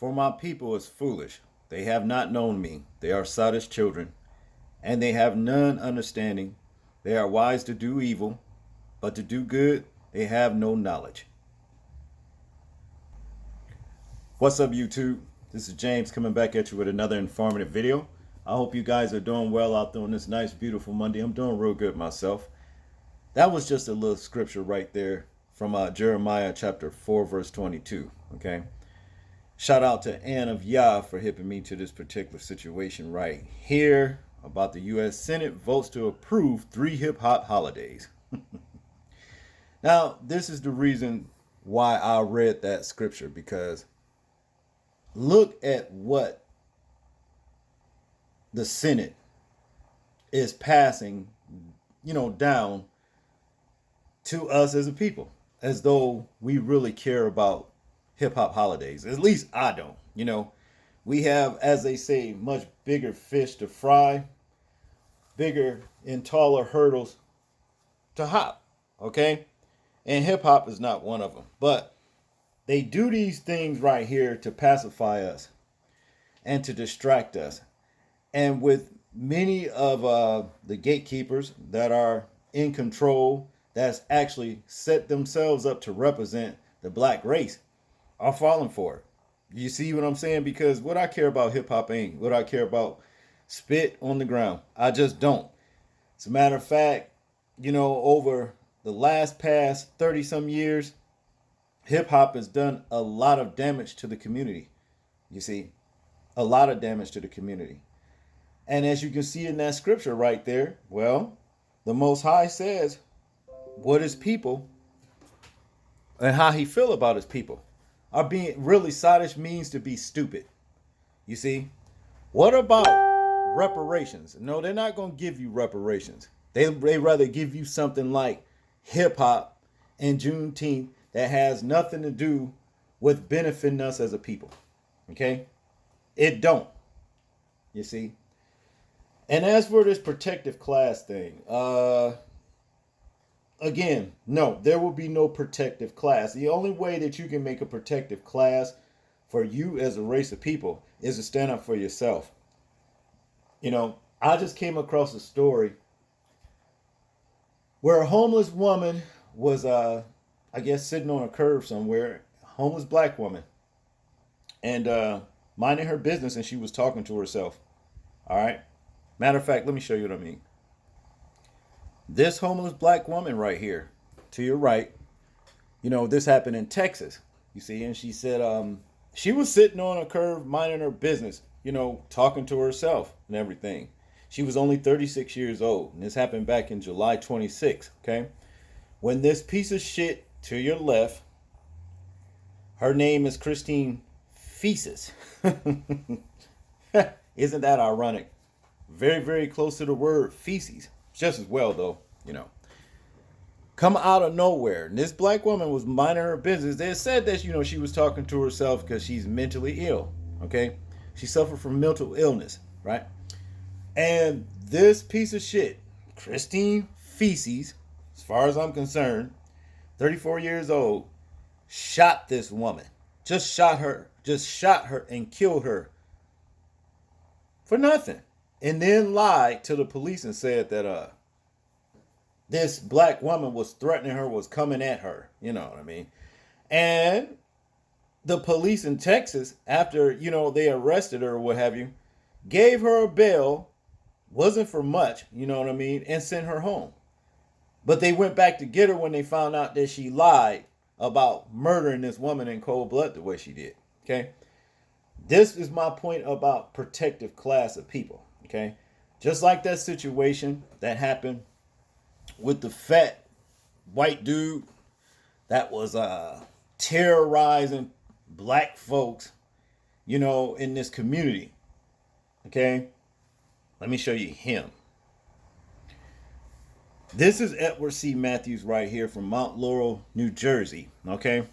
For my people is foolish. They have not known me. They are sottish children, and they have none understanding. They are wise to do evil, but to do good they have no knowledge. What's up, YouTube? This is James coming back at you with another informative video. I hope you guys are doing well out there on this nice, beautiful Monday. I'm doing real good myself. That was just a little scripture right there from Jeremiah chapter 4, verse 22. Okay. Shout out to Ann of Yah for hipping me to this particular situation right here about the U.S. Senate votes to approve 3 hip-hop holidays. Now, this is the reason why I read that scripture, because look at what the Senate is passing, down to us as a people, as though we really care about hip hop holidays. At least I don't. We have, as they say, much bigger fish to fry, bigger and taller hurdles to hop. Okay? And hip hop is not one of them. But they do these things right here to pacify us and to distract us. And with many of the gatekeepers that are in control, that's actually set themselves up to represent the black race, are falling for it. You see what I'm saying? Because what I care about hip hop ain't what I care about spit on the ground. I just don't. As a matter of fact, over the past 30 some years, hip hop has done a lot of damage to the community. You see, a lot of damage to the community. And as you can see in that scripture right there, well, the Most High says what his people and how he feel about his people are being really sottish means to be stupid. You see, what about reparations? No, they're not going to give you reparations. They rather give you something like hip hop and Juneteenth that has nothing to do with benefiting us as a people. Okay? It don't. You see? And as for this protective class thing, again, no, there will be no protective class. The only way that you can make a protective class for you as a race of people is to stand up for yourself. I just came across a story where a homeless woman was, I guess, sitting on a curb somewhere, a homeless black woman, and minding her business, and she was talking to herself. All right. Matter of fact, let me show you what I mean. This homeless black woman right here, to your right, this happened in Texas, you see, and she said she was sitting on a curb minding her business, talking to herself and everything. She was only 36 years old, and this happened back in July 26th, okay? When this piece of shit to your left, her name is Christine Feces. Isn't that ironic? Very, very close to the word feces. Just as well, though, come out of nowhere. And this black woman was minding her business. They said that, she was talking to herself because she's mentally ill. Okay. She suffered from mental illness. Right. And this piece of shit, Christine Feces, as far as I'm concerned, 34 years old, shot this woman. Just shot her and killed her for nothing. And then lied to the police and said that this black woman was threatening her, was coming at her. You know what I mean? And the police in Texas, after, they arrested her or what have you, gave her a bail, wasn't for much, you know what I mean, and sent her home. But they went back to get her when they found out that she lied about murdering this woman in cold blood the way she did. Okay? This is my point about protective class of people. Okay, just like that situation that happened with the fat white dude that was terrorizing black folks, in this community. Okay, let me show you him. This is Edward C. Matthews right here from Mount Laurel, New Jersey. Okay,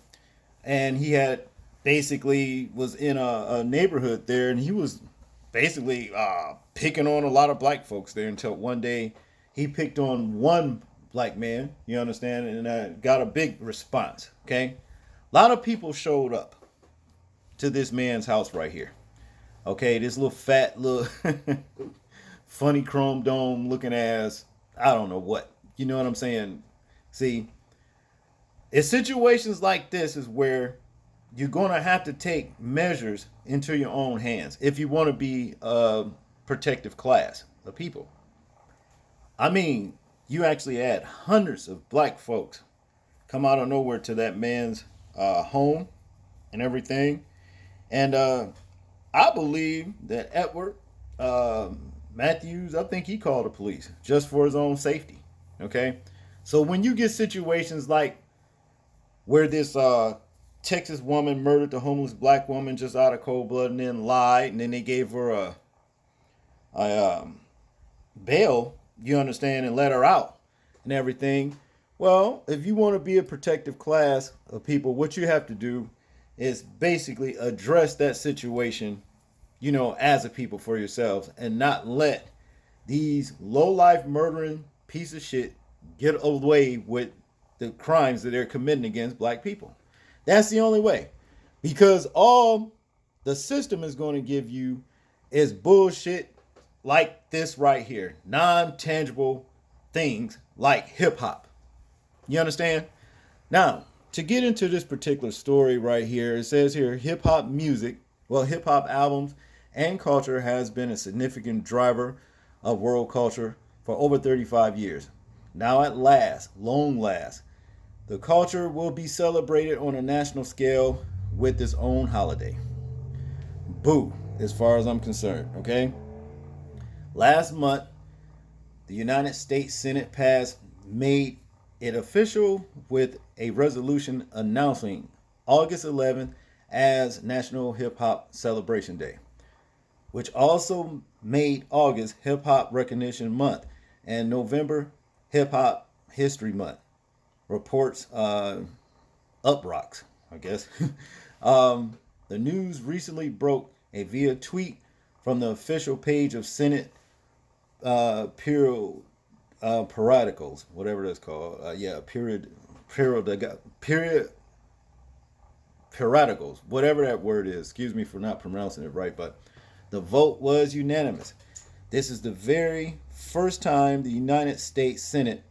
and he had basically was in a neighborhood there, and he was basically picking on a lot of black folks there until one day he picked on one black man, you understand, and got a big response, okay? A lot of people showed up. to this man's house right here. Okay, this little fat little funny chrome dome looking ass. I don't know what. You know what I'm saying? See, it's situations like this is where you're gonna have to take measures into your own hands if you want to be a protective class of people. I mean, you actually had hundreds of black folks come out of nowhere to that man's home and everything. And I believe that Edward Matthews, I think he called the police just for his own safety. Okay. So when you get situations like where this Texas woman murdered the homeless black woman just out of cold blood and then lied, and then they gave her a bail, you understand, and let her out and everything. Well, if you want to be a protective class of people, what you have to do is basically address that situation, as a people for yourselves, and not let these low life murdering piece of shit get away with the crimes that they're committing against black people. That's the only way. Because all the system is going to give you is bullshit like this right here. Non-tangible things like hip hop. You understand? Now, to get into this particular story right here, it says here hip hop music, hip hop albums and culture has been a significant driver of world culture for over 35 years. Now, at last, long last, the culture will be celebrated on a national scale with its own holiday. Boo, as far as I'm concerned, okay? Last month, the United States Senate made it official with a resolution announcing August 11th as National Hip Hop Celebration Day, which also made August Hip Hop Recognition Month and November Hip Hop History Month. Reports Uprocks, I guess. The news recently broke via tweet from the official page of Senate periodicals, whatever that's called. Periodicals, whatever that word is. Excuse me for not pronouncing it right, but the vote was unanimous. This is the very first time the United States Senate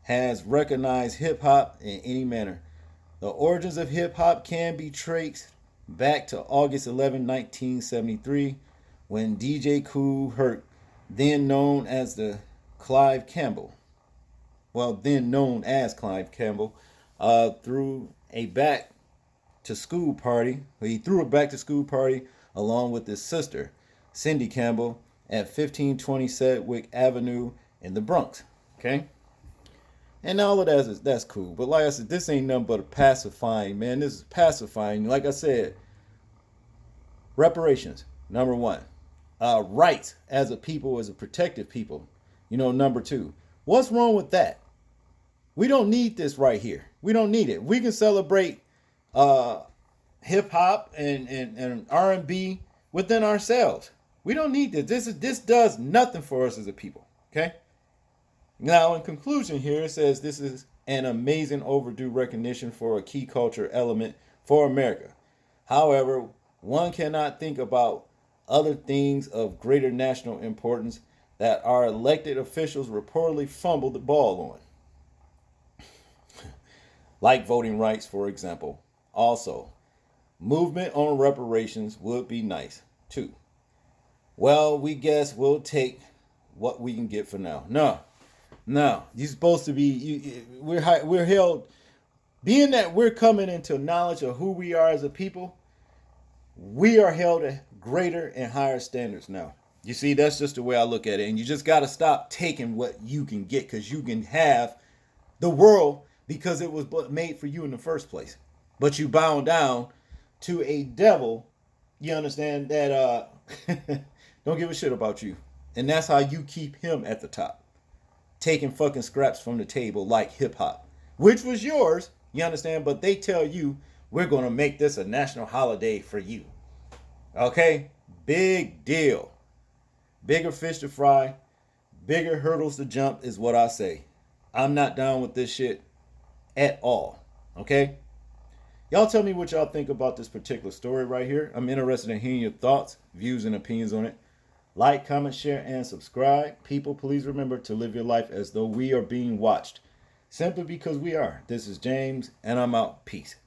has recognized hip hop in any manner. The origins of hip hop can be traced back to August 11, 1973, when DJ Kool Herc, then known as Clive Campbell, threw a back to school party. He threw a back to school party along with his sister, Cindy Campbell, at 1520 Sedgwick Avenue in the Bronx. Okay? And all of that's cool. But like I said, this ain't nothing but a pacifying, man. This is pacifying. Like I said, reparations, number one. Rights as a people, as a protective people, number two. What's wrong with that? We don't need this right here. We don't need it. We can celebrate hip hop and R&B within ourselves. We don't need this. This does nothing for us as a people. Okay? Now, in conclusion here, it says this is an amazing overdue recognition for a key culture element for America. However, one cannot think about other things of greater national importance that our elected officials reportedly fumbled the ball on. Like voting rights, for example. Also, movement on reparations would be nice, too. Well, we guess we'll take what we can get for now. No, you're supposed to be. We're held, being that we're coming into knowledge of who we are as a people. We are held to greater and higher standards now. You see, that's just the way I look at it, and you just got to stop taking what you can get, because you can have the world because it was made for you in the first place. But you bow down to a devil. You understand that? Don't give a shit about you, and that's how you keep him at the top. Taking fucking scraps from the table like hip hop, which was yours, you understand? But they tell you, we're going to make this a national holiday for you. Okay? Big deal. Bigger fish to fry, bigger hurdles to jump is what I say. I'm not down with this shit at all. Okay? Y'all tell me what y'all think about this particular story right here. I'm interested in hearing your thoughts, views, and opinions on it. Like, comment, share, and subscribe. People, please remember to live your life as though we are being watched. Simply because we are. This is James, and I'm out. Peace.